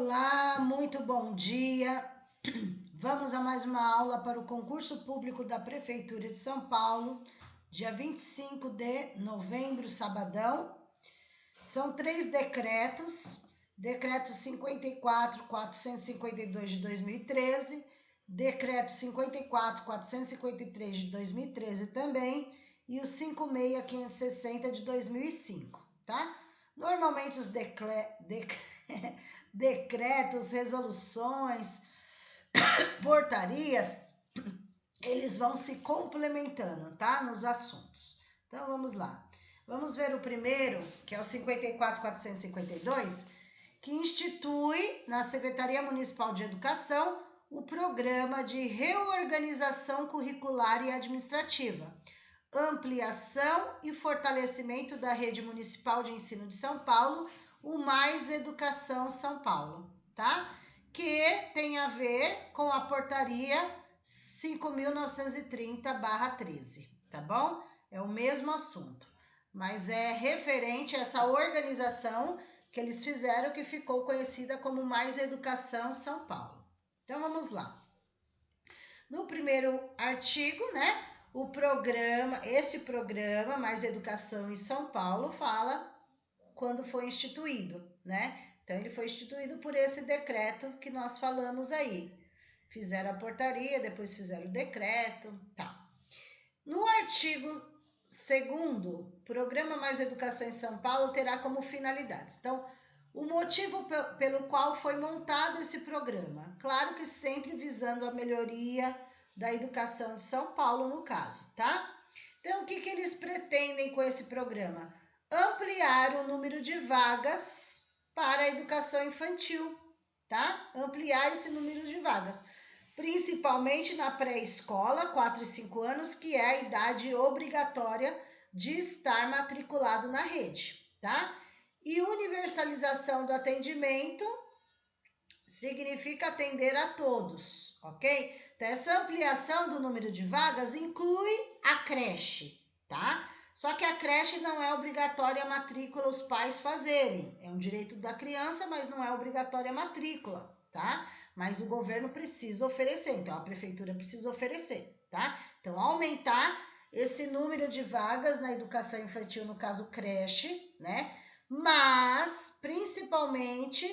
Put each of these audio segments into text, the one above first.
Olá, muito bom dia. Vamos a mais uma aula para o concurso público da Prefeitura de São Paulo, dia 25 de novembro, sabadão. São 3 decretos, decreto 54.452 de 2013, decreto 54.453 de 2013 também, e o 56.560 de 2005, tá? Normalmente os decretos, resoluções, portarias, eles vão se complementando, tá? Nos assuntos. Então, vamos lá. Vamos ver o primeiro, que é o 54.452, que institui na Secretaria Municipal de Educação o Programa de Reorganização Curricular e Administrativa, ampliação e fortalecimento da Rede Municipal de Ensino de São Paulo, o Mais Educação São Paulo, tá? Que tem a ver com a portaria 5.930/13, tá bom? É o mesmo assunto, mas é referente a essa organização que eles fizeram, que ficou conhecida como Mais Educação São Paulo. Então, vamos lá. No primeiro artigo, né? Esse programa Mais Educação em São Paulo fala quando foi instituído, né? Então, ele foi instituído por esse decreto que nós falamos aí. Fizeram a portaria, depois fizeram o decreto, tá. No artigo 2º, Programa Mais Educação em São Paulo terá como finalidades. Então, o motivo pelo qual foi montado esse programa, claro que sempre visando a melhoria da educação de São Paulo, no caso, tá? Então, o que eles pretendem com esse programa? Ampliar o número de vagas para a educação infantil, tá? Ampliar esse número de vagas, principalmente na pré-escola, 4 e 5 anos, que é a idade obrigatória de estar matriculado na rede, tá? E universalização do atendimento significa atender a todos, ok? Então, essa ampliação do número de vagas inclui a creche, tá? Só que a creche não é obrigatória a matrícula os pais fazerem. É um direito da criança, mas não é obrigatória a matrícula, tá? Mas o governo precisa oferecer, então a prefeitura precisa oferecer, tá? Então, aumentar esse número de vagas na educação infantil, no caso creche, né? Mas, principalmente,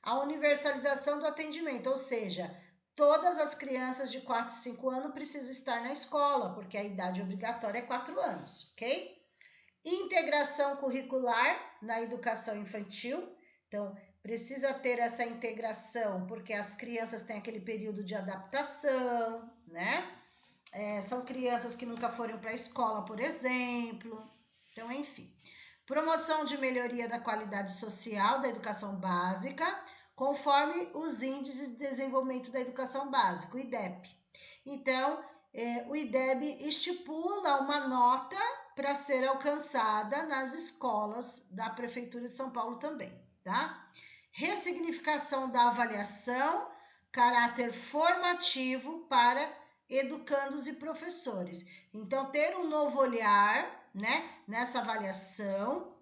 a universalização do atendimento, ou seja, todas as crianças de 4 e 5 anos precisam estar na escola, porque a idade obrigatória é 4 anos, ok? Integração curricular na educação infantil, então precisa ter essa integração, porque as crianças têm aquele período de adaptação, né? São crianças que nunca foram para a escola, por exemplo. Então, enfim. Promoção de melhoria da qualidade social da educação básica, conforme os índices de desenvolvimento da educação básica, o IDEB. Então, o IDEB estipula uma nota para ser alcançada nas escolas da Prefeitura de São Paulo também, tá? Ressignificação da avaliação, caráter formativo para educandos e professores. Então, ter um novo olhar, né, nessa avaliação,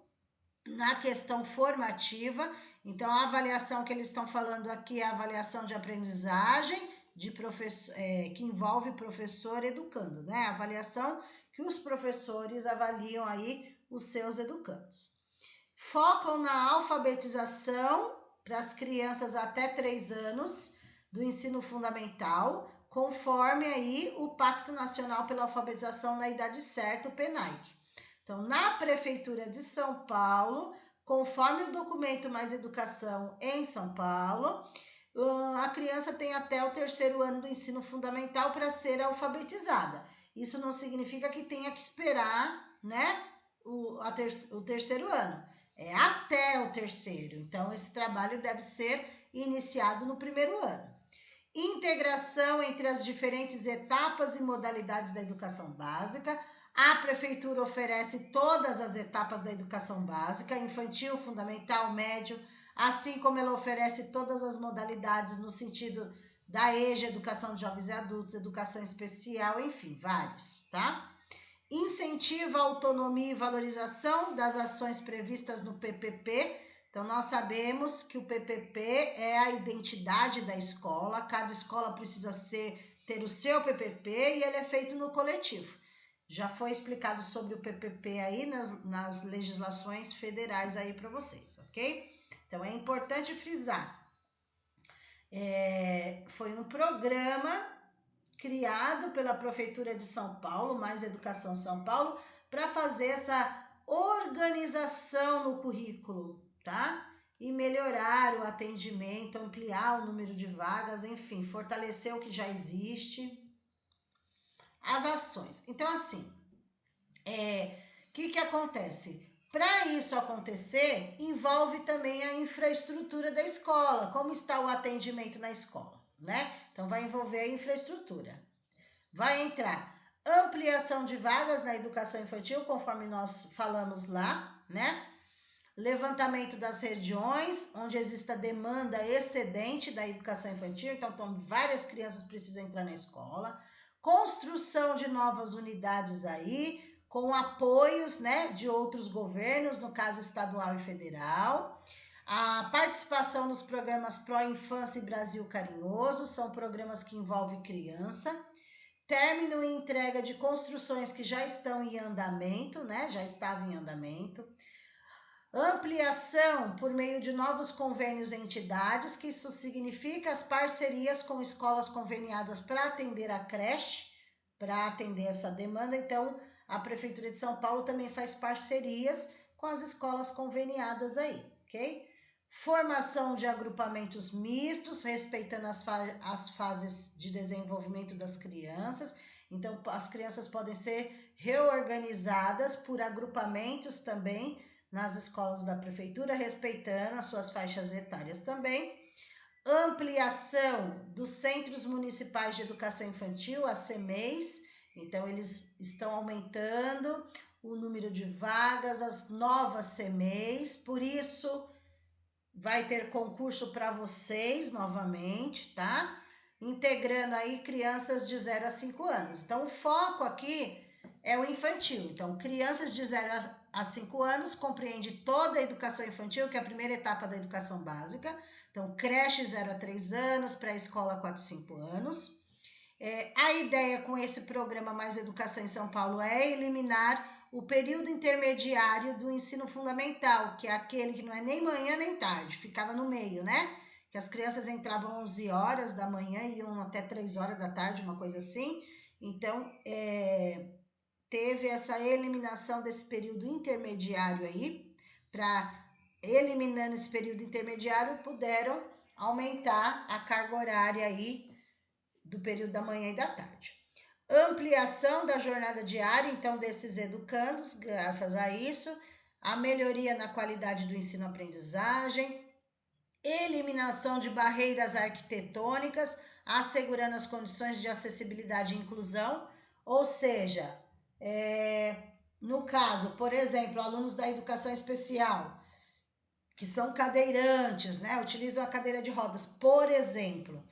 na questão formativa. Então, a avaliação que eles estão falando aqui é a avaliação de aprendizagem de que envolve professor educando, né? A avaliação que os professores avaliam aí os seus educandos. Focam na alfabetização para as crianças até 3 anos do ensino fundamental, conforme aí o Pacto Nacional pela Alfabetização na Idade Certa, o PNAE. Então, na Prefeitura de São Paulo, conforme o documento Mais Educação em São Paulo, a criança tem até o 3º ano do ensino fundamental para ser alfabetizada. Isso não significa que tenha que esperar, né, o 3º ano. É até o 3º. Então, esse trabalho deve ser iniciado no 1º ano. Integração entre as diferentes etapas e modalidades da educação básica. A prefeitura oferece todas as etapas da educação básica, infantil, fundamental, médio, assim como ela oferece todas as modalidades no sentido da EJA, educação de jovens e adultos, educação especial, enfim, vários, tá? Incentiva a autonomia e valorização das ações previstas no PPP, Então, nós sabemos que o PPP é a identidade da escola, cada escola precisa ter o seu PPP e ele é feito no coletivo. Já foi explicado sobre o PPP aí nas legislações federais aí para vocês, ok? Então, é importante frisar. Foi um programa criado pela Prefeitura de São Paulo, Mais Educação São Paulo, para fazer essa organização no currículo, tá? E melhorar o atendimento, ampliar o número de vagas, enfim, fortalecer o que já existe. As ações. Então, assim, que acontece? Para isso acontecer, envolve também a infraestrutura da escola, como está o atendimento na escola, né? Então, vai envolver a infraestrutura. Vai entrar ampliação de vagas na educação infantil, conforme nós falamos lá, né? Levantamento das regiões onde exista demanda excedente da educação infantil, então várias crianças precisam entrar na escola. Construção de novas unidades aí, com apoios, né, de outros governos, no caso estadual e federal. A participação nos programas Pró Infância e Brasil Carinhoso, são programas que envolvem criança. Término e entrega de construções que já estão em andamento, né? Já estavam em andamento. Ampliação por meio de novos convênios e entidades, que isso significa as parcerias com escolas conveniadas para atender a creche, para atender essa demanda. Então, a Prefeitura de São Paulo também faz parcerias com as escolas conveniadas aí, ok? Formação de agrupamentos mistos, respeitando as fases de desenvolvimento das crianças. Então, as crianças podem ser reorganizadas por agrupamentos também nas escolas da prefeitura, respeitando as suas faixas etárias também. Ampliação dos Centros Municipais de Educação Infantil, a CEMEIs. Então, eles estão aumentando o número de vagas, as novas CEMEIs, por isso vai ter concurso para vocês novamente, tá? Integrando aí crianças de 0 a 5 anos. Então, o foco aqui é o infantil. Então, crianças de 0 a 5 anos compreende toda a educação infantil, que é a primeira etapa da educação básica. Então, creche 0 a 3 anos, pré-escola 4 a 5 anos. A ideia com esse programa Mais Educação em São Paulo é eliminar o período intermediário do ensino fundamental, que é aquele que não é nem manhã nem tarde, ficava no meio, né? Que as crianças entravam 11 horas da manhã e iam até 3 horas da tarde, uma coisa assim. Então, teve essa eliminação desse período intermediário aí, para eliminando esse período intermediário, puderam aumentar a carga horária aí do período da manhã e da tarde. Ampliação da jornada diária, então, desses educandos, graças a isso, a melhoria na qualidade do ensino-aprendizagem, eliminação de barreiras arquitetônicas, assegurando as condições de acessibilidade e inclusão, ou seja, no caso, por exemplo, alunos da educação especial, que são cadeirantes, né, utilizam a cadeira de rodas, por exemplo.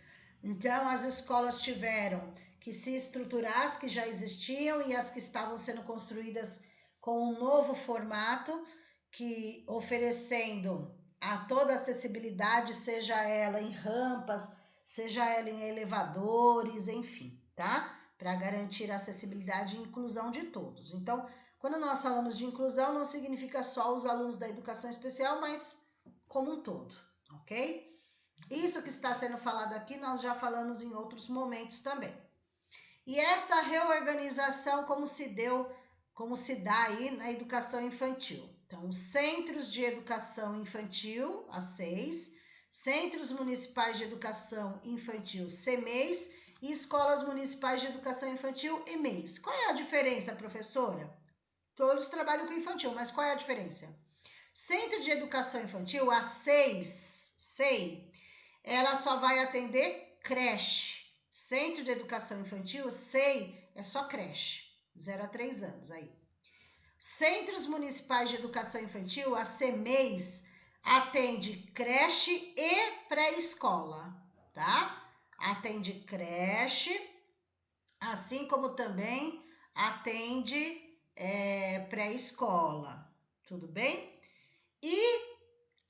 Então, as escolas tiveram que se estruturar, as que já existiam e as que estavam sendo construídas com um novo formato, que oferecendo a toda acessibilidade, seja ela em rampas, seja ela em elevadores, enfim, tá? Para garantir a acessibilidade e inclusão de todos. Então, quando nós falamos de inclusão, não significa só os alunos da educação especial, mas como um todo, ok? Isso que está sendo falado aqui, nós já falamos em outros momentos também. E essa reorganização, como se dá aí na educação infantil. Então, os centros de educação infantil, a CEIs, centros municipais de educação infantil, CEMEIs, e escolas municipais de educação infantil, EMEIs. Qual é a diferença, professora? Todos trabalham com infantil, mas qual é a diferença? Centro de educação infantil, a CEI, ela só vai atender creche. Centro de educação infantil, SEI, é só creche, 0 a 3 anos aí. Centros municipais de educação infantil, a CEMEIs, atende creche e pré-escola, tá? Atende creche, assim como também atende pré-escola, tudo bem? E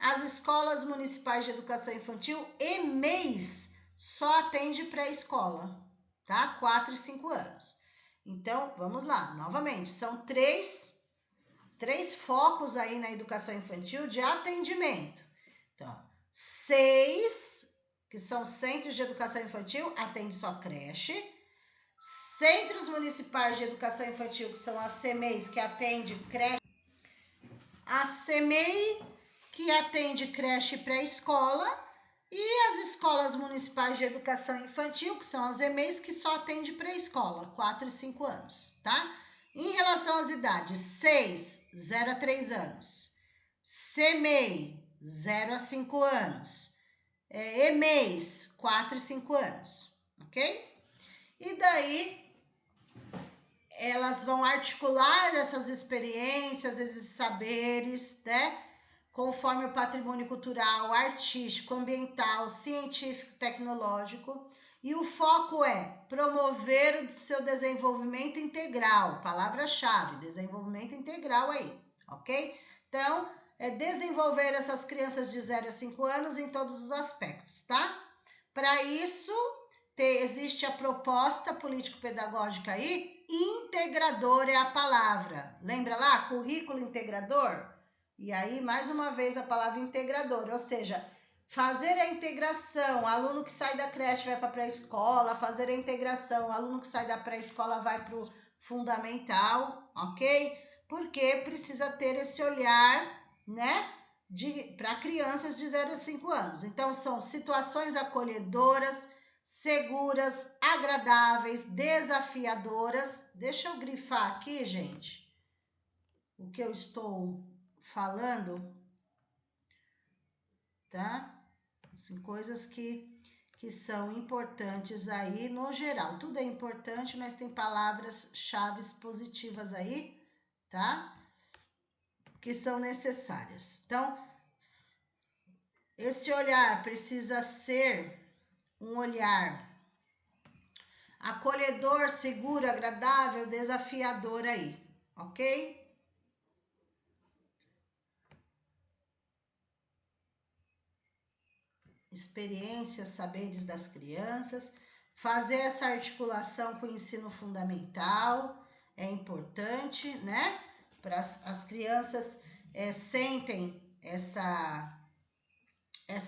as escolas municipais de educação infantil e MEIs só atende pré-escola, tá? 4 e 5 anos. Então, vamos lá, novamente, são três focos aí na educação infantil de atendimento. Então, 6, que são centros de educação infantil, atende só creche. Centros municipais de educação infantil, que são as CMEIs, que atende creche. A CMEI, que atende creche pré-escola, e as escolas municipais de educação infantil, que são as EMEIs, que só atende pré-escola, 4 e 5 anos, tá? Em relação às idades, 6, 0 a 3 anos. CMEI, 0 a 5 anos. EMEIs, 4 e 5 anos, ok? E daí, elas vão articular essas experiências, esses saberes, né? Conforme o patrimônio cultural, artístico, ambiental, científico, tecnológico. E o foco é promover o seu desenvolvimento integral, palavra-chave, desenvolvimento integral aí, ok? Então, é desenvolver essas crianças de 0 a 5 anos em todos os aspectos, tá? Para isso, existe a proposta político-pedagógica aí, integrador é a palavra. Lembra lá? Currículo integrador? E aí, mais uma vez, a palavra integrador, ou seja, fazer a integração, aluno que sai da creche vai para a pré-escola, fazer a integração, aluno que sai da pré-escola vai para o fundamental, ok? Porque precisa ter esse olhar, né, para crianças de 0 a 5 anos. Então, são situações acolhedoras, seguras, agradáveis, desafiadoras. Deixa eu grifar aqui, gente, o que eu estou falando, tá? Assim, coisas que são importantes aí no geral. Tudo é importante, mas tem palavras-chave positivas aí, tá? Que são necessárias. Então, esse olhar precisa ser um olhar acolhedor, seguro, agradável, desafiador aí, ok? Experiências, saberes das crianças, fazer essa articulação com o ensino fundamental é importante, né? Para as crianças sentem essa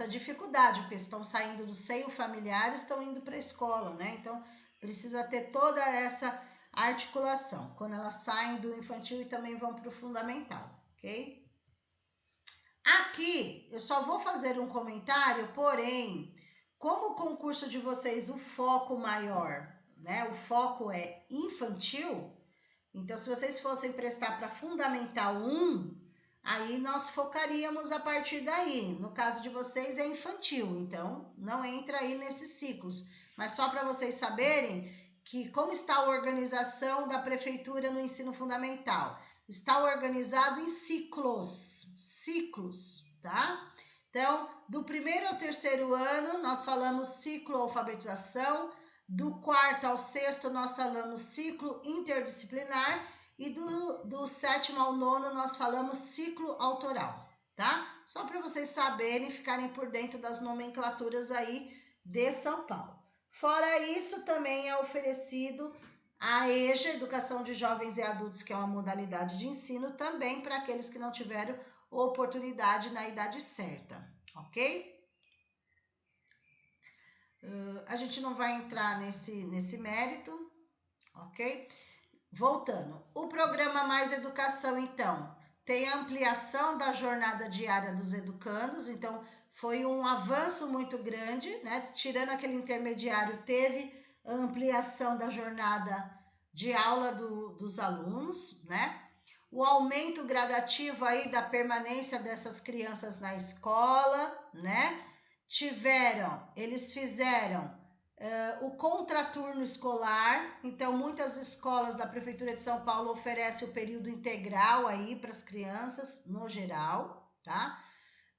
dificuldade, porque estão saindo do seio familiar e estão indo para a escola, né? Então, precisa ter toda essa articulação, quando elas saem do infantil e também vão para o fundamental, ok? Aqui, eu só vou fazer um comentário, porém, como o concurso de vocês, o foco maior, né? O foco é infantil, então se vocês fossem prestar para Fundamental 1, aí nós focaríamos a partir daí. No caso de vocês é infantil, então não entra aí nesses ciclos. Mas só para vocês saberem que como está a organização da prefeitura no ensino fundamental. Está organizado em ciclos, tá? Então, do 1º ao 3º ano, nós falamos ciclo alfabetização, do 4º ao 6º, nós falamos ciclo interdisciplinar, e do 7º ao 9º, nós falamos ciclo autoral, tá? Só para vocês saberem, ficarem por dentro das nomenclaturas aí de São Paulo. Fora isso, também é oferecido a EJA, Educação de Jovens e Adultos, que é uma modalidade de ensino, também para aqueles que não tiveram oportunidade na idade certa, ok? A gente não vai entrar nesse mérito, ok? Voltando, o programa Mais Educação, então, tem a ampliação da jornada diária dos educandos, então foi um avanço muito grande, né? Tirando aquele intermediário, teve a ampliação da jornada de aula dos alunos, né? O aumento gradativo aí da permanência dessas crianças na escola, né? Eles fizeram o contraturno escolar, então muitas escolas da Prefeitura de São Paulo oferecem o período integral aí para as crianças, no geral, tá?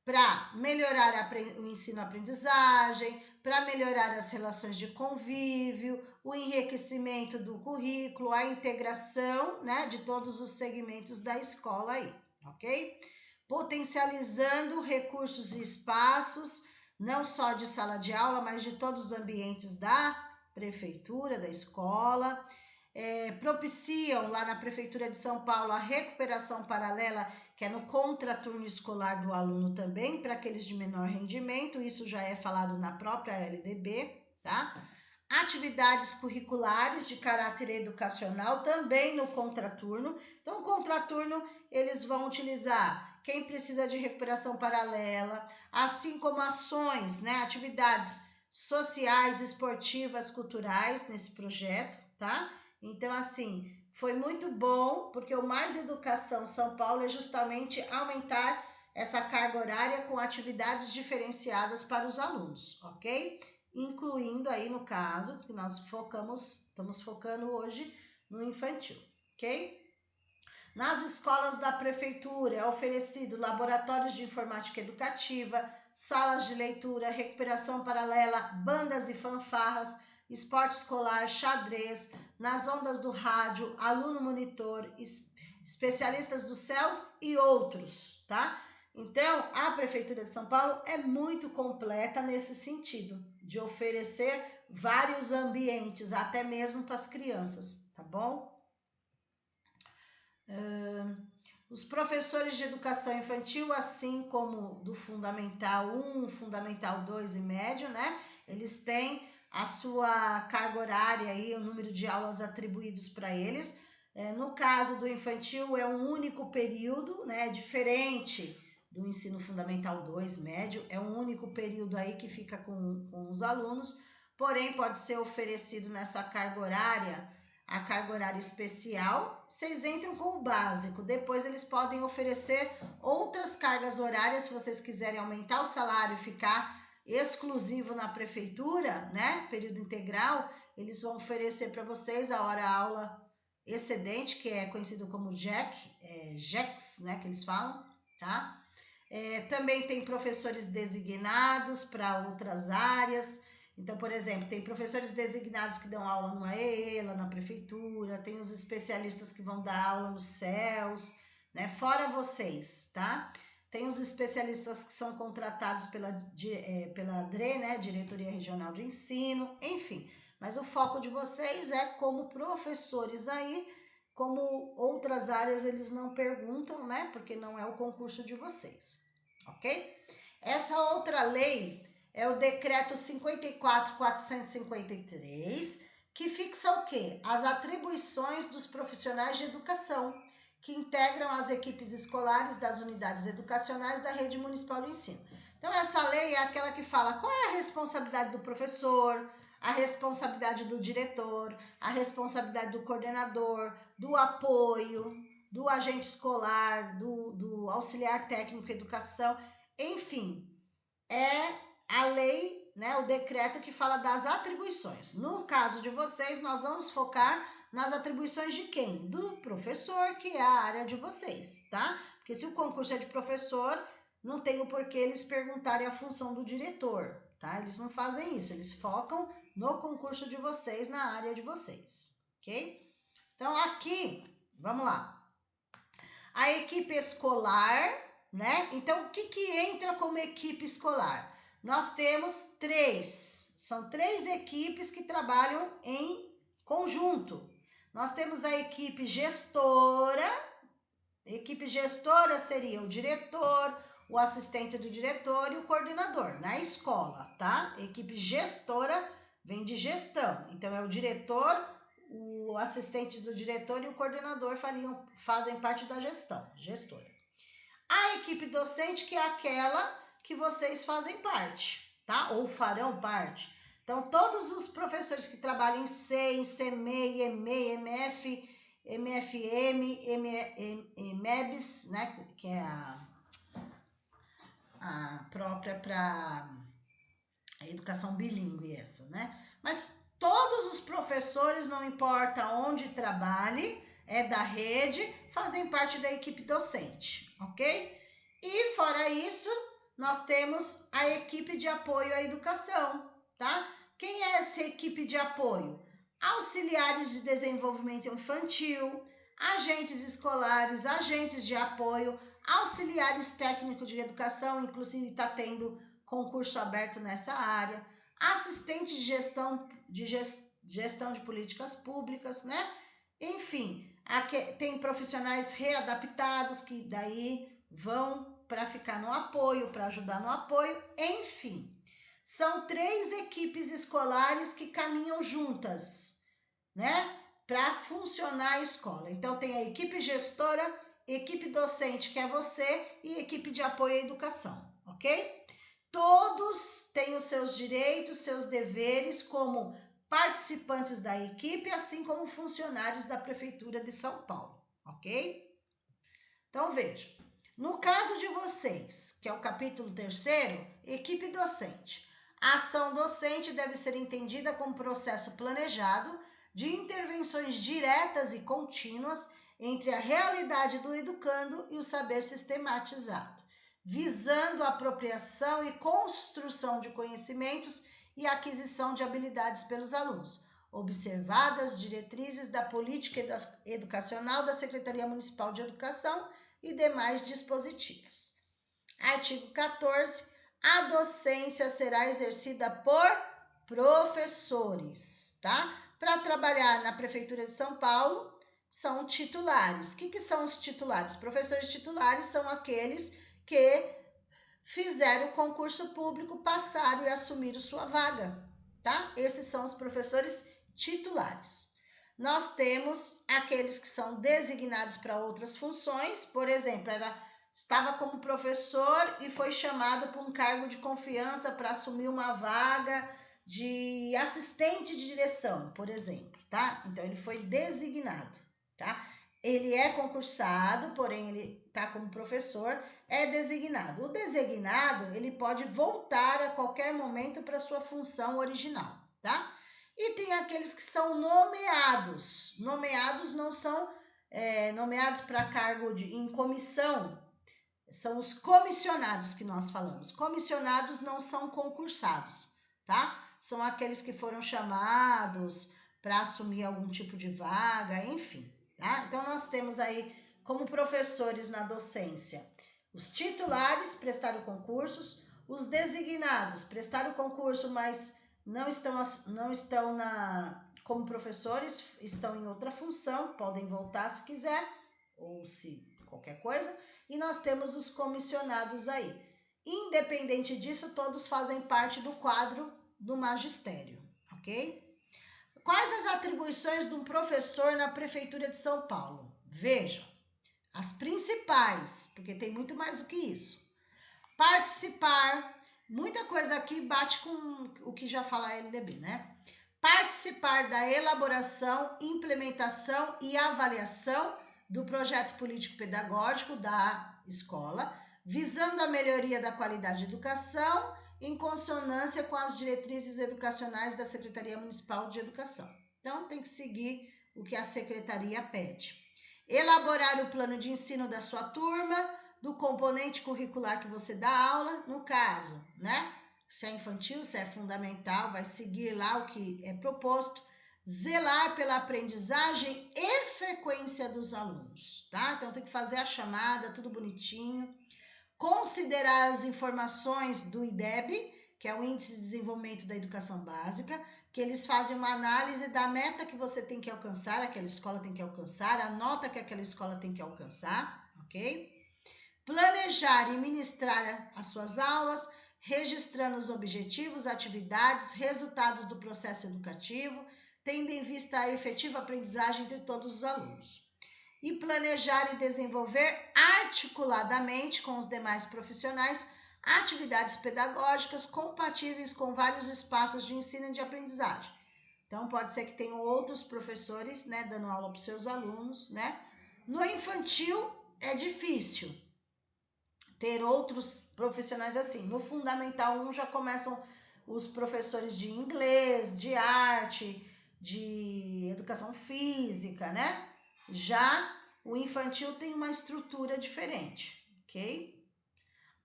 Para melhorar o ensino-aprendizagem, para melhorar as relações de convívio, o enriquecimento do currículo, a integração, né, de todos os segmentos da escola aí, ok? potencializando recursos e espaços, não só de sala de aula, mas de todos os ambientes da prefeitura, da escola. Propiciam lá na Prefeitura de São Paulo a recuperação paralela, que é no contraturno escolar do aluno também, para aqueles de menor rendimento, isso já é falado na própria LDB, tá? Atividades curriculares de caráter educacional também no contraturno. Então, o contraturno eles vão utilizar quem precisa de recuperação paralela, assim como ações, né, atividades sociais, esportivas, culturais nesse projeto, tá? Então, assim, foi muito bom, porque o Mais Educação São Paulo é justamente aumentar essa carga horária com atividades diferenciadas para os alunos, ok? Incluindo aí, no caso, que nós estamos focando hoje no infantil, ok? Nas escolas da prefeitura é oferecido laboratórios de informática educativa, salas de leitura, recuperação paralela, bandas e fanfarras, esporte escolar, xadrez, nas ondas do rádio, aluno monitor, especialistas dos céus e outros, tá? Então, a Prefeitura de São Paulo é muito completa nesse sentido, de oferecer vários ambientes, até mesmo para as crianças, tá bom? Os professores de educação infantil, assim como do Fundamental 1, Fundamental 2 e médio, né? Eles têm a sua carga horária aí, o número de aulas atribuídos para eles. No caso do infantil, é um único período, né? Diferente do ensino fundamental 2, médio, é um único período aí que fica com os alunos, porém pode ser oferecido nessa carga horária, a carga horária especial, vocês entram com o básico, depois eles podem oferecer outras cargas horárias, se vocês quiserem aumentar o salário e ficar exclusivo na prefeitura, né, período integral, eles vão oferecer para vocês a hora-aula excedente, que é conhecido como JECs, né, que eles falam, tá? Também tem professores designados para outras áreas. Então, por exemplo, tem professores designados que dão aula no AELA, na prefeitura, tem os especialistas que vão dar aula nos CELS, né? Fora vocês, tá? Tem os especialistas que são contratados pela DRE, né? Diretoria Regional de Ensino, enfim. Mas o foco de vocês é como professores aí, como outras áreas eles não perguntam, né? Porque não é o concurso de vocês, ok? Essa outra lei é o decreto 54.453, que fixa o quê? As atribuições dos profissionais de educação, que integram as equipes escolares das unidades educacionais da rede municipal de ensino. Então, essa lei é aquela que fala qual é a responsabilidade do professor, a responsabilidade do diretor, a responsabilidade do coordenador, do apoio, do agente escolar, do auxiliar técnico de educação, enfim, é a lei, né, o decreto que fala das atribuições. No caso de vocês, nós vamos focar nas atribuições de quem? Do professor, que é a área de vocês, tá? Porque se o concurso é de professor, não tem o porquê eles perguntarem a função do diretor, tá? Eles não fazem isso, eles focam no concurso de vocês, na área de vocês, ok? Então, aqui, vamos lá. A equipe escolar, né? Então, o que entra como equipe escolar? Nós temos são três equipes que trabalham em conjunto. Nós temos a equipe gestora seria o diretor, o assistente do diretor e o coordenador na escola, tá? Equipe gestora vem de gestão, então é o diretor, o assistente do diretor e o coordenador fazem parte da gestora. A equipe docente, que é aquela que vocês fazem parte, tá? Ou farão parte. Então, todos os professores que trabalham em C, em CMEI, EMEI, MF, MFM, MEBS, né? Que é a própria para a educação bilíngue essa, né? Mas todos os professores, não importa onde trabalhe, é da rede, fazem parte da equipe docente, ok? E fora isso, nós temos a equipe de apoio à educação, tá? Quem é essa equipe de apoio? Auxiliares de desenvolvimento infantil, agentes escolares, agentes de apoio, auxiliares técnicos de educação, inclusive está tendo concurso aberto nessa área, assistente gestão de políticas públicas, né? Enfim, tem profissionais readaptados que daí vão para ficar no apoio, para ajudar no apoio, enfim. São 3 equipes escolares que caminham juntas, né? Para funcionar a escola. Então, tem a equipe gestora, equipe docente, que é você, e equipe de apoio à educação, ok? Todos têm os seus direitos, seus deveres como participantes da equipe, assim como funcionários da Prefeitura de São Paulo, ok? Então, veja. No caso de vocês, que é o capítulo 3º, equipe docente. A ação docente deve ser entendida como processo planejado de intervenções diretas e contínuas entre a realidade do educando e o saber sistematizado, visando a apropriação e construção de conhecimentos e aquisição de habilidades pelos alunos, observadas diretrizes da política educacional da Secretaria Municipal de Educação e demais dispositivos. Artigo 14. A docência será exercida por professores, tá? Para trabalhar na Prefeitura de São Paulo, são titulares. O que são os titulares? Professores titulares são aqueles que fizeram o concurso público, passaram e assumiram sua vaga, tá? Esses são os professores titulares. Nós temos aqueles que são designados para outras funções, por exemplo, estava como professor e foi chamado para um cargo de confiança para assumir uma vaga de assistente de direção, por exemplo, tá? Então, ele foi designado, tá? Ele é concursado, porém ele está como professor, é designado. O designado, ele pode voltar a qualquer momento para sua função original, tá? E tem aqueles que são nomeados. Nomeados não são nomeados para cargo em comissão, são os comissionados que nós falamos. Comissionados não são concursados, tá? São aqueles que foram chamados para assumir algum tipo de vaga, enfim, tá? Então, nós temos aí como professores na docência os titulares, prestaram concursos, os designados, prestaram concurso, mas não estão como professores, estão em outra função, podem voltar se quiser, ou se qualquer coisa, e nós temos os comissionados aí. Independente disso, todos fazem parte do quadro do magistério, ok? Quais as atribuições de um professor na Prefeitura de São Paulo? Vejam, as principais, porque tem muito mais do que isso. Participar, muita coisa aqui bate com o que já fala a LDB, né? Participar da elaboração, implementação e avaliação do projeto político-pedagógico da escola, visando a melhoria da qualidade de educação em consonância com as diretrizes educacionais da Secretaria Municipal de Educação. Então, tem que seguir o que a secretaria pede. Elaborar o plano de ensino da sua turma, do componente curricular que você dá aula, no caso, né? Se é infantil, se é fundamental, vai seguir lá o que é proposto. Zelar pela aprendizagem e frequência dos alunos, tá? Então, tem que fazer a chamada, tudo bonitinho. Considerar as informações do IDEB, que é o Índice de Desenvolvimento da Educação Básica, que eles fazem uma análise da meta que você tem que alcançar, aquela escola tem que alcançar, a nota que aquela escola tem que alcançar, ok? Planejar e ministrar as suas aulas, registrando os objetivos, atividades, resultados do processo educativo, tendo em vista a efetiva aprendizagem de todos os alunos. E planejar e desenvolver articuladamente com os demais profissionais atividades pedagógicas compatíveis com vários espaços de ensino e de aprendizagem. Então, pode ser que tenham outros professores, né, dando aula para os seus alunos, né? No infantil, é difícil ter outros profissionais assim. No Fundamental 1 já começam os professores de inglês, de arte, de educação física, né? Já o infantil tem uma estrutura diferente, ok?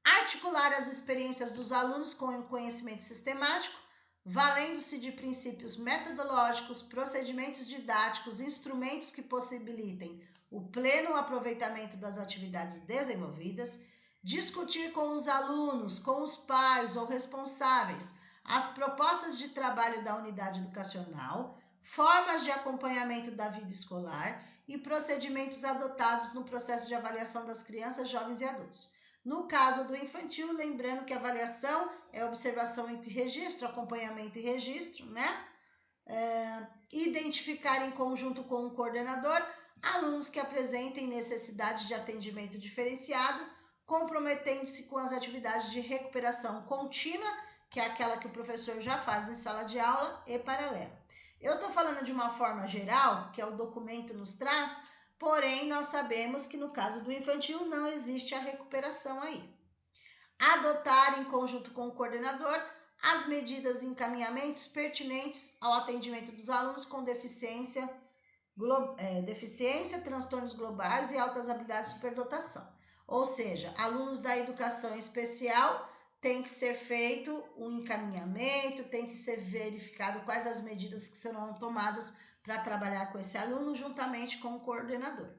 Articular as experiências dos alunos com o conhecimento sistemático, valendo-se de princípios metodológicos, procedimentos didáticos, instrumentos que possibilitem o pleno aproveitamento das atividades desenvolvidas, discutir com os alunos, com os pais ou responsáveis as propostas de trabalho da unidade educacional, formas de acompanhamento da vida escolar e procedimentos adotados no processo de avaliação das crianças, jovens e adultos. No caso do infantil, lembrando que avaliação é observação e registro, acompanhamento e registro, né? Identificar em conjunto com o coordenador alunos que apresentem necessidade de atendimento diferenciado, comprometendo-se com as atividades de recuperação contínua, que é aquela que o professor já faz em sala de aula, e paralela. Eu estou falando de uma forma geral, que é o documento nos traz, porém nós sabemos que no caso do infantil não existe a recuperação aí. Adotar em conjunto com o coordenador as medidas e encaminhamentos pertinentes ao atendimento dos alunos com deficiência, transtornos globais e altas habilidades de superdotação. Ou seja, alunos da educação especial tem que ser feito um encaminhamento, tem que ser verificado quais as medidas que serão tomadas para trabalhar com esse aluno juntamente com o coordenador.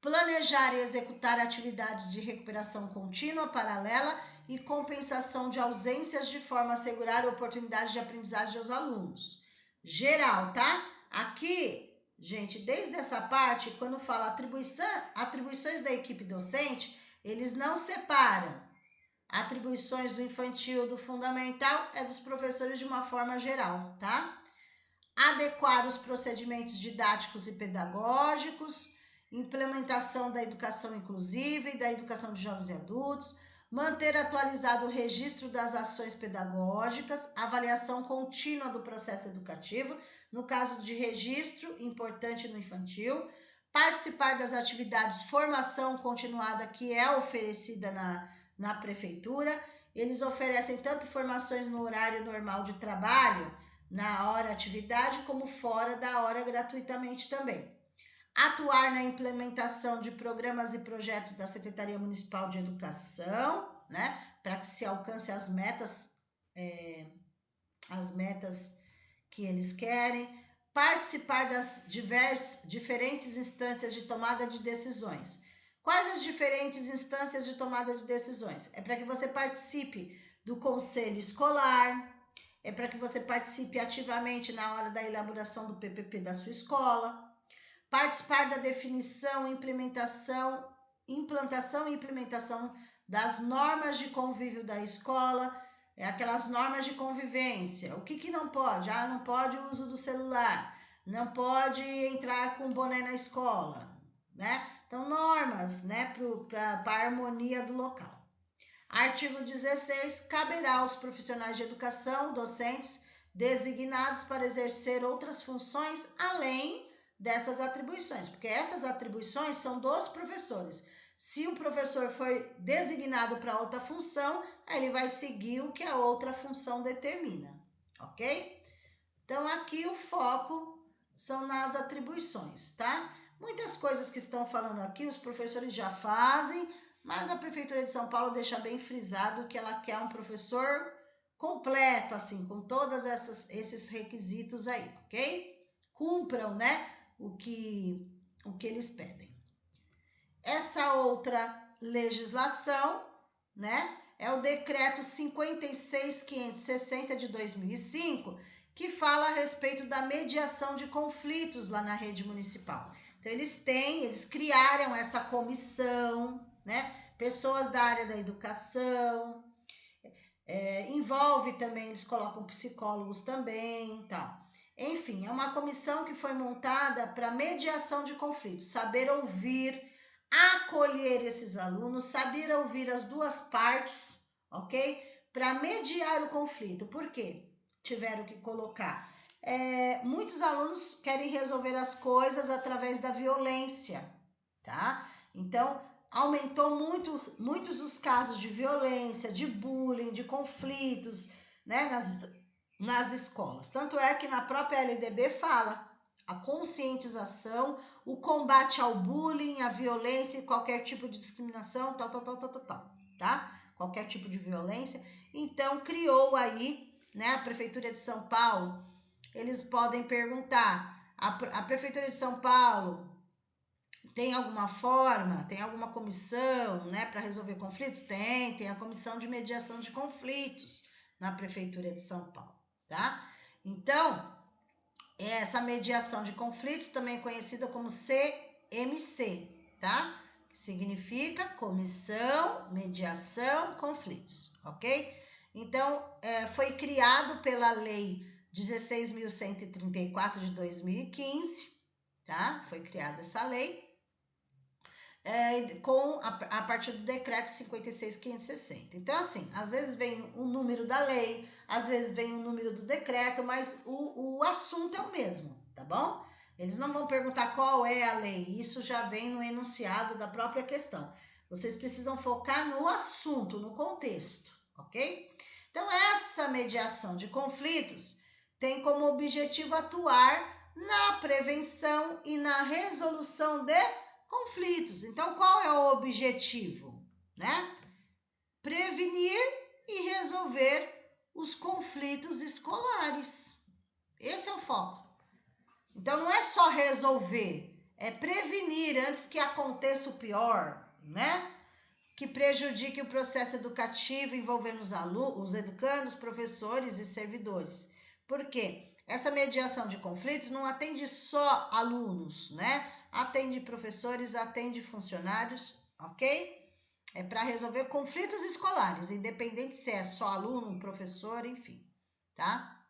Planejar e executar atividades de recuperação contínua, paralela e compensação de ausências de forma a assegurar a oportunidade de aprendizagem aos alunos. Geral, tá? Aqui, gente, desde essa parte, quando fala atribuições da equipe docente, eles não separam. Atribuições do infantil, do fundamental, é dos professores de uma forma geral, tá? Adequar os procedimentos didáticos e pedagógicos, implementação da educação inclusiva e da educação de jovens e adultos, manter atualizado o registro das ações pedagógicas, avaliação contínua do processo educativo, no caso de registro, importante no infantil, participar das atividades formação continuada que é oferecida na prefeitura. Eles oferecem tanto formações no horário normal de trabalho, na hora atividade, como fora da hora gratuitamente também. Atuar na implementação de programas e projetos da Secretaria Municipal de Educação, né, para que se alcance as metas que eles querem. Participar das diferentes instâncias de tomada de decisões. Quais as diferentes instâncias de tomada de decisões? É para que você participe do conselho escolar, é para que você participe ativamente na hora da elaboração do PPP da sua escola, participar da definição, implantação e implementação das normas de convívio da escola, aquelas normas de convivência. O que não pode? Não pode o uso do celular, não pode entrar com boné na escola, né? Então, normas, né, para a harmonia do local. Artigo 16, caberá aos profissionais de educação, docentes, designados para exercer outras funções além dessas atribuições, porque essas atribuições são dos professores. Se o professor foi designado para outra função, ele vai seguir o que a outra função determina, ok? Então, aqui o foco são nas atribuições, tá? Muitas coisas que estão falando aqui, os professores já fazem, mas a Prefeitura de São Paulo deixa bem frisado que ela quer um professor completo, assim, com todos esses requisitos aí, ok? Cumpram, né, o que eles pedem. Essa outra legislação, né, é o Decreto 56.560 de 2005, que fala a respeito da mediação de conflitos lá na rede municipal. Então, eles criaram essa comissão, né? Pessoas da área da educação, envolve também, eles colocam psicólogos também, tal. Enfim, é uma comissão que foi montada para mediação de conflitos, saber ouvir, acolher esses alunos, saber ouvir as duas partes, ok? Para mediar o conflito. Por quê? Tiveram que colocar. Muitos alunos querem resolver as coisas através da violência, tá? Então, aumentou muitos os casos de violência, de bullying, de conflitos, né, nas escolas. Tanto é que na própria LDB fala a conscientização, o combate ao bullying, à violência e qualquer tipo de discriminação, tal, tá? Qualquer tipo de violência. Então, criou aí, né, a Prefeitura de São Paulo, eles podem perguntar, a Prefeitura de São Paulo Tem alguma forma, tem alguma comissão, né, para resolver conflitos? Tem a comissão de mediação de conflitos na Prefeitura de São Paulo, tá? Então, essa mediação de conflitos também é conhecida como CMC, tá? Que significa Comissão, Mediação, Conflitos, ok? Então, foi criado pela Lei 16.134 de 2015, tá? Foi criada essa lei. A partir do decreto 56.560. Então, assim, às vezes vem o número da lei, às vezes vem o número do decreto, mas o assunto é o mesmo, tá bom? Eles não vão perguntar qual é a lei, isso já vem no enunciado da própria questão. Vocês precisam focar no assunto, no contexto, ok? Então, essa mediação de conflitos tem como objetivo atuar na prevenção e na resolução de conflitos. Então, qual é o objetivo, né? Prevenir e resolver os conflitos escolares. Esse é o foco. Então, não é só resolver, é prevenir antes que aconteça o pior, né? Que prejudique o processo educativo envolvendo os alunos, os educandos, professores e servidores. Por quê? Essa mediação de conflitos não atende só alunos, né? Atende professores, atende funcionários, ok? É para resolver conflitos escolares, independente se é só aluno, professor, enfim, tá?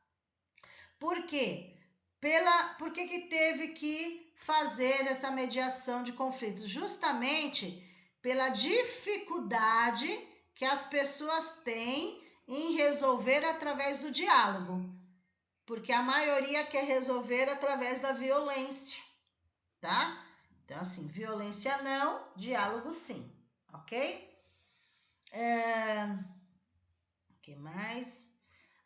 Por quê? Por que teve que fazer essa mediação de conflitos? Justamente pela dificuldade que as pessoas têm em resolver através do diálogo. Porque a maioria quer resolver através da violência, tá? Então, assim, violência não, diálogo sim, ok? O que mais?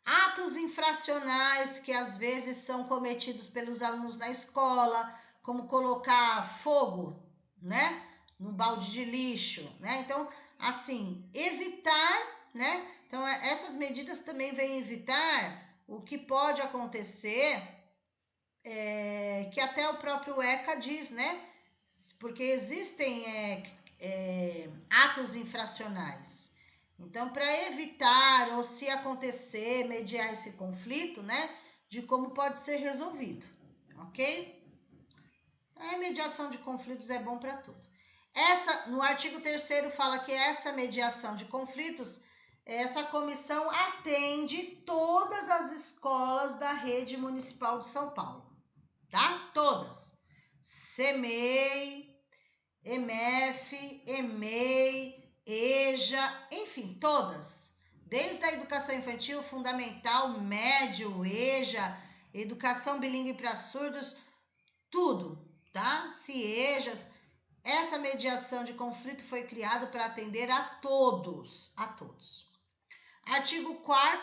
Atos infracionais que às vezes são cometidos pelos alunos na escola, como colocar fogo, né, no balde de lixo, né? Então, assim, evitar, né? Então, essas medidas também vêm evitar o que pode acontecer, que até o próprio ECA diz, né? Porque existem atos infracionais. Então, para evitar ou se acontecer, mediar esse conflito, né, de como pode ser resolvido, ok? A mediação de conflitos é bom para tudo. No artigo 3º fala que essa mediação de conflitos, essa comissão atende todas as escolas da rede municipal de São Paulo, tá? Todas. CEMEI, EMEF, EMEI, EJA, enfim, todas. Desde a educação infantil, fundamental, médio, EJA, educação bilíngue para surdos, tudo, tá? CIEJAS. Essa mediação de conflito foi criada para atender a todos, a todos. Artigo 4º,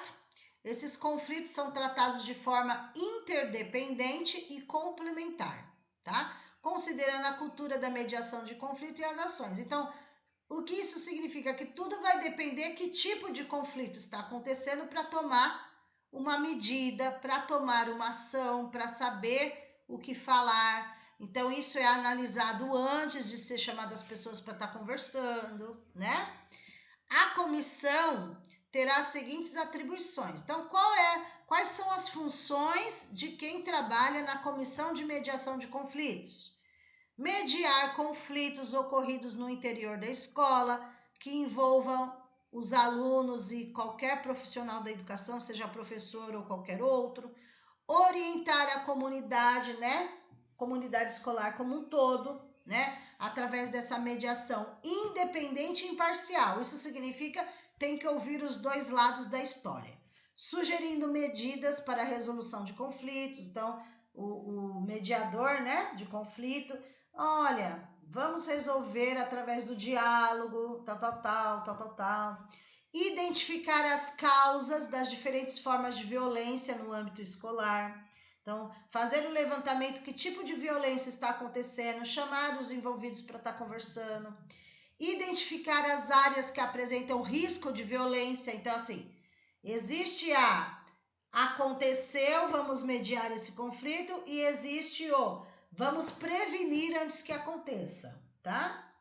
esses conflitos são tratados de forma interdependente e complementar, tá? Considerando a cultura da mediação de conflito e as ações. Então, o que isso significa? Que tudo vai depender que tipo de conflito está acontecendo para tomar uma medida, para tomar uma ação, para saber o que falar. Então, isso é analisado antes de ser chamado as pessoas para estar conversando, né? A comissão terá as seguintes atribuições. Então, quais são as funções de quem trabalha na comissão de mediação de conflitos? Mediar conflitos ocorridos no interior da escola, que envolvam os alunos e qualquer profissional da educação, seja professor ou qualquer outro. Orientar a comunidade, né? Comunidade escolar como um todo, né? Através dessa mediação independente e imparcial. Isso significa tem que ouvir os dois lados da história. Sugerindo medidas para a resolução de conflitos. Então, o mediador, né, de conflito, olha, vamos resolver através do diálogo, tal. Identificar as causas das diferentes formas de violência no âmbito escolar. Então, fazer um levantamento, que tipo de violência está acontecendo, chamar os envolvidos para estar conversando. Identificar as áreas que apresentam risco de violência. Então, assim, existe aconteceu, vamos mediar esse conflito, e existe Vamos prevenir antes que aconteça, tá?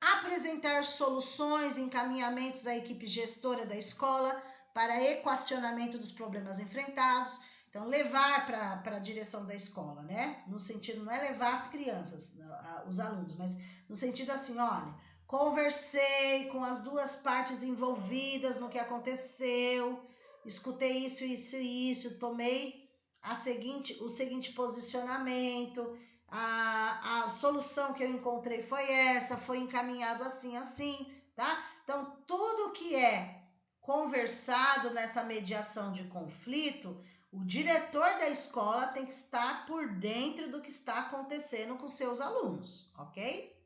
Apresentar soluções e encaminhamentos à equipe gestora da escola para equacionamento dos problemas enfrentados. Então, levar para a direção da escola, né? No sentido, não é levar as crianças, os alunos, mas no sentido assim, olha, conversei com as duas partes envolvidas no que aconteceu, escutei isso, tomei o seguinte posicionamento, a solução que eu encontrei foi essa, foi encaminhado assim, tá? Então, tudo que é conversado nessa mediação de conflito, o diretor da escola tem que estar por dentro do que está acontecendo com seus alunos, ok?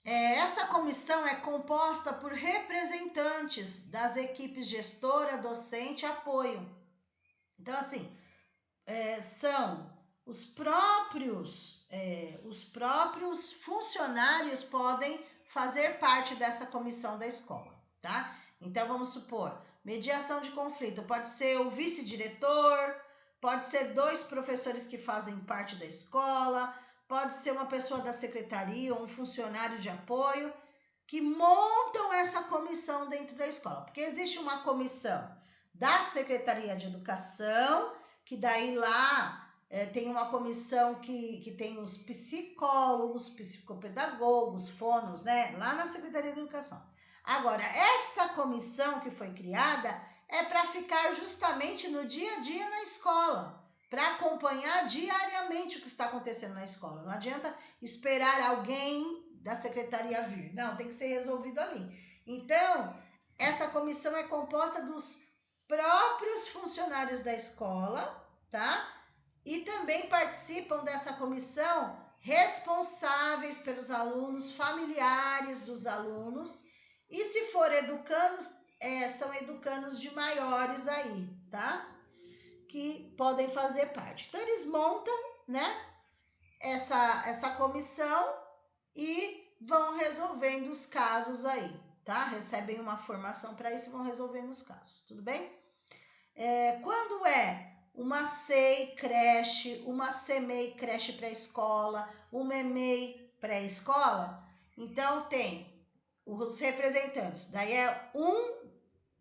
Essa comissão é composta por representantes das equipes gestora, docente e apoio. Então, assim, são os próprios funcionários podem fazer parte dessa comissão da escola, tá? Então, vamos supor, mediação de conflito, pode ser o vice-diretor, pode ser 2 professores que fazem parte da escola, pode ser uma pessoa da secretaria ou um funcionário de apoio que montam essa comissão dentro da escola, porque existe uma comissão da Secretaria de Educação, que daí lá tem uma comissão que tem os psicólogos, psicopedagogos, fonos, né? Lá na Secretaria de Educação. Agora, essa comissão que foi criada é para ficar justamente no dia a dia na escola, para acompanhar diariamente o que está acontecendo na escola. Não adianta esperar alguém da secretaria vir. Não, tem que ser resolvido ali. Então, essa comissão é composta dos próprios funcionários da escola, tá? E também participam dessa comissão responsáveis pelos alunos, familiares dos alunos, e se for educandos, são educandos de maiores aí, tá? Que podem fazer parte. Então, eles montam, né, essa comissão e vão resolvendo os casos aí, tá? Recebem uma formação para isso e vão resolvendo os casos, tudo bem? Quando é uma SEI creche, uma CEMEI creche pré-escola, uma EMEI pré-escola, então tem os representantes, daí é um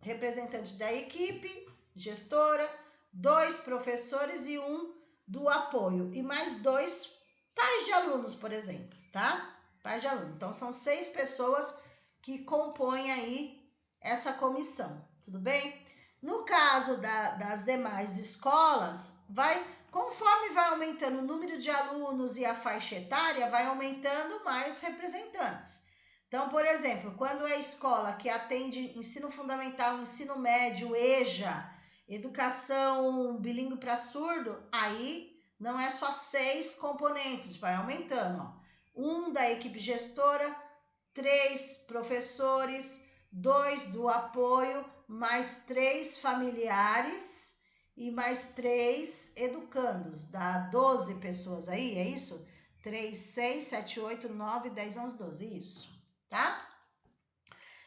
representante da equipe gestora, 2 professores e um do apoio, e mais 2 pais de alunos, por exemplo, tá? Pais de aluno. Então, são 6 pessoas que compõem aí essa comissão, tudo bem? No caso das demais escolas, conforme vai aumentando o número de alunos e a faixa etária, vai aumentando mais representantes. Então, por exemplo, quando é escola que atende ensino fundamental, ensino médio, EJA, educação bilíngue para surdo, aí não é só 6 componentes, vai aumentando. Ó. 1 da equipe gestora, 3 professores, 2 do apoio, mais 3 familiares e mais 3 educandos. Dá 12 pessoas aí, é isso? 3, 6, 7, 8, 9, 10, 11, 12, isso, tá?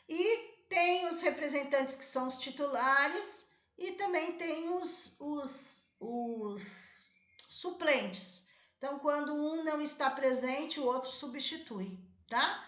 E tem os representantes que são os titulares e também tem os suplentes. Então, quando um não está presente, o outro substitui, tá?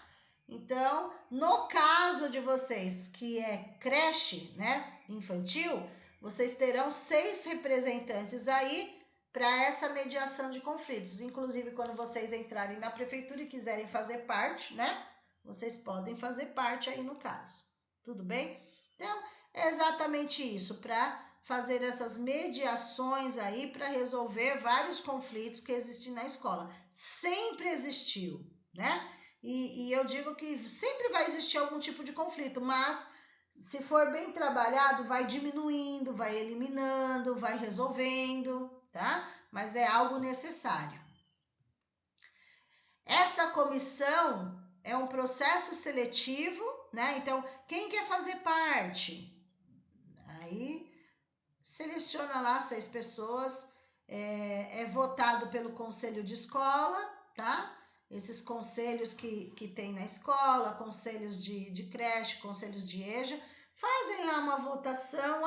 Então, no caso de vocês, que é creche, né, infantil, vocês terão 6 representantes aí para essa mediação de conflitos. Inclusive, quando vocês entrarem na prefeitura e quiserem fazer parte, né, vocês podem fazer parte aí no caso. Tudo bem? Então, é exatamente isso, para fazer essas mediações aí para resolver vários conflitos que existem na escola. Sempre existiu, né? E eu digo que sempre vai existir algum tipo de conflito, mas se for bem trabalhado, vai diminuindo, vai eliminando, vai resolvendo, tá? Mas é algo necessário. Essa comissão é um processo seletivo, né? Então, quem quer fazer parte? Aí, seleciona lá 6 pessoas, é votado pelo conselho de escola, tá? Esses conselhos que tem na escola, conselhos de creche, conselhos de EJA, fazem lá uma votação,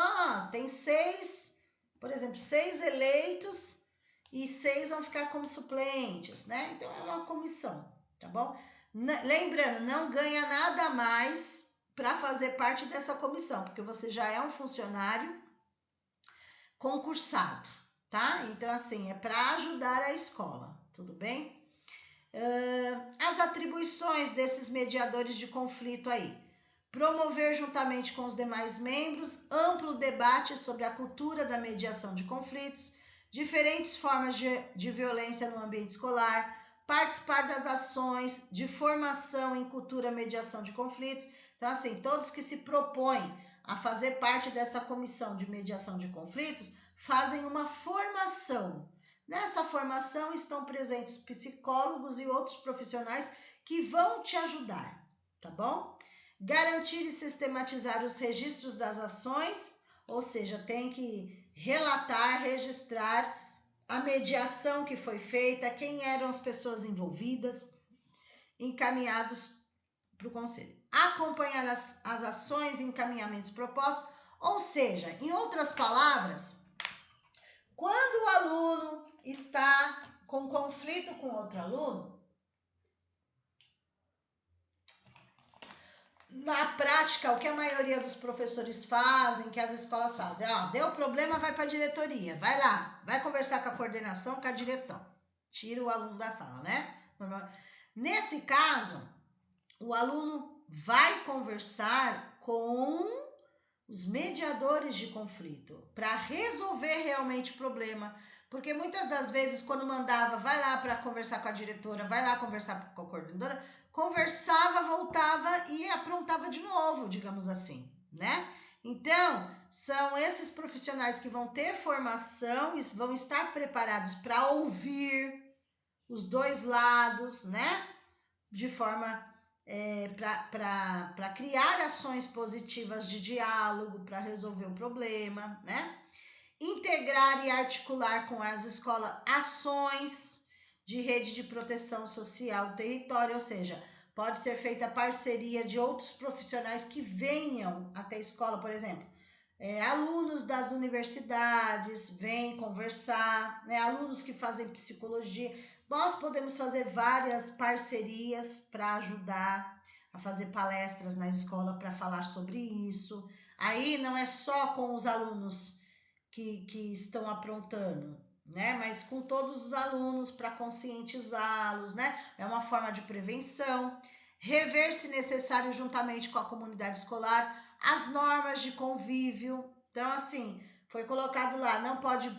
tem 6, por exemplo, 6 eleitos e 6 vão ficar como suplentes, né? Então é uma comissão, tá bom? Lembrando, não ganha nada mais para fazer parte dessa comissão, porque você já é um funcionário concursado, tá? Então, assim, é para ajudar a escola, tudo bem? As atribuições desses mediadores de conflito aí. Promover juntamente com os demais membros amplo debate sobre a cultura da mediação de conflitos, diferentes formas de violência no ambiente escolar, participar das ações de formação em cultura mediação de conflitos. Então, assim, todos que se propõem a fazer parte dessa comissão de mediação de conflitos fazem uma formação. Nessa formação estão presentes psicólogos e outros profissionais que vão te ajudar, tá bom? Garantir e sistematizar os registros das ações, ou seja, tem que relatar, registrar a mediação que foi feita, quem eram as pessoas envolvidas, encaminhados para o conselho. Acompanhar as ações e encaminhamentos propostos, ou seja, em outras palavras, quando o aluno está com conflito com outro aluno, na prática, o que a maioria dos professores fazem, que as escolas fazem, deu problema, vai para a diretoria, vai lá, vai conversar com a coordenação, com a direção, tira o aluno da sala, né? Nesse caso, o aluno vai conversar com os mediadores de conflito para resolver realmente o problema, porque muitas das vezes quando mandava, vai lá para conversar com a diretora, vai lá conversar com a coordenadora, conversava, voltava e aprontava de novo, digamos assim, né? Então, são esses profissionais que vão ter formação e vão estar preparados para ouvir os dois lados, né? De forma para criar ações positivas de diálogo, para resolver o problema, né? Integrar e articular com as escolas ações de rede de proteção social do território, ou seja, pode ser feita parceria de outros profissionais que venham até a escola, por exemplo, alunos das universidades vêm conversar, né? Alunos que fazem psicologia. Nós podemos fazer várias parcerias para ajudar a fazer palestras na escola para falar sobre isso. Aí não é só com os alunos que estão aprontando, né? Mas com todos os alunos para conscientizá-los, né? É uma forma de prevenção. Rever, se necessário, juntamente com a comunidade escolar, as normas de convívio. Então, assim, foi colocado lá, não pode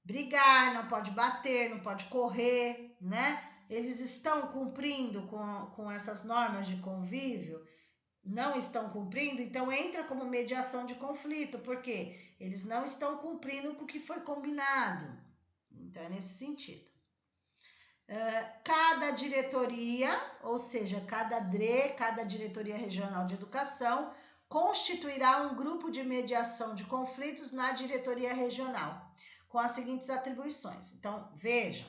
brigar, não pode bater, não pode correr, né? Eles estão cumprindo com essas normas de convívio? Não estão cumprindo, então entra como mediação de conflito, porque eles não estão cumprindo com o que foi combinado. Então é nesse sentido. Cada diretoria, ou seja, cada DRE, cada diretoria regional de educação, constituirá um grupo de mediação de conflitos na diretoria regional, com as seguintes atribuições. Então, vejam,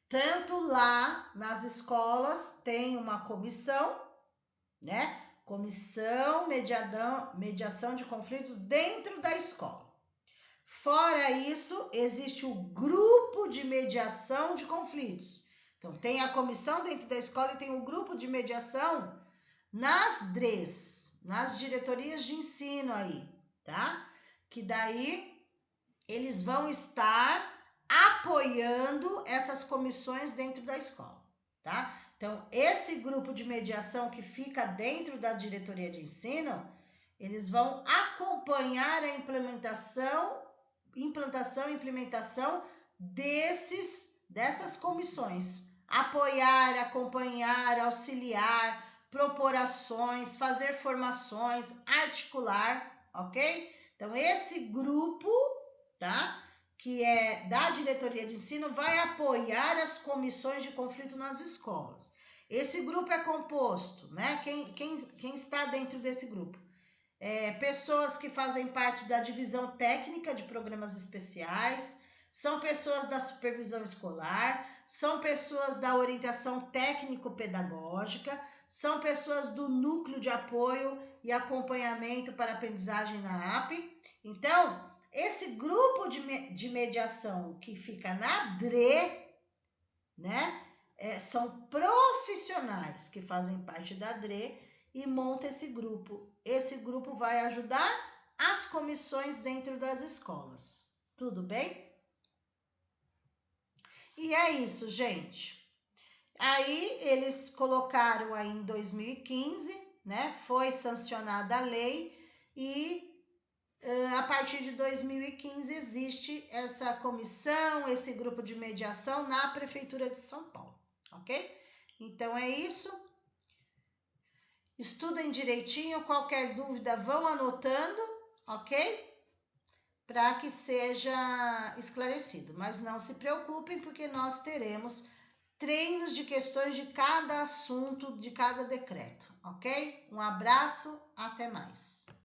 tanto lá nas escolas tem uma comissão, né? Comissão mediação de conflitos dentro da escola. Fora isso, existe o grupo de mediação de conflitos. Então, tem a comissão dentro da escola e tem o grupo de mediação nas DREs, nas diretorias de ensino aí, tá? Que daí eles vão estar apoiando essas comissões dentro da escola, tá? Então, esse grupo de mediação que fica dentro da diretoria de ensino, eles vão acompanhar a implementação e implementação dessas comissões. Apoiar, acompanhar, auxiliar, propor ações, fazer formações, articular, ok? Então, esse grupo, tá? Que é da diretoria de ensino, vai apoiar as comissões de conflito nas escolas. Esse grupo é composto, né? Quem está dentro desse grupo? Pessoas que fazem parte da divisão técnica de programas especiais, são pessoas da supervisão escolar, são pessoas da orientação técnico-pedagógica, são pessoas do núcleo de apoio e acompanhamento para aprendizagem na AP. Então, Esse grupo de mediação que fica na DRE, né? São profissionais que fazem parte da DRE e monta esse grupo. Esse grupo vai ajudar as comissões dentro das escolas. Tudo bem? E é isso, gente. Aí eles colocaram aí em 2015, né? Foi sancionada a lei e a partir de 2015 existe essa comissão, esse grupo de mediação na Prefeitura de São Paulo, ok? Então é isso. Estudem direitinho, qualquer dúvida vão anotando, ok? Para que seja esclarecido. Mas não se preocupem, porque nós teremos treinos de questões de cada assunto, de cada decreto, ok? Um abraço, até mais.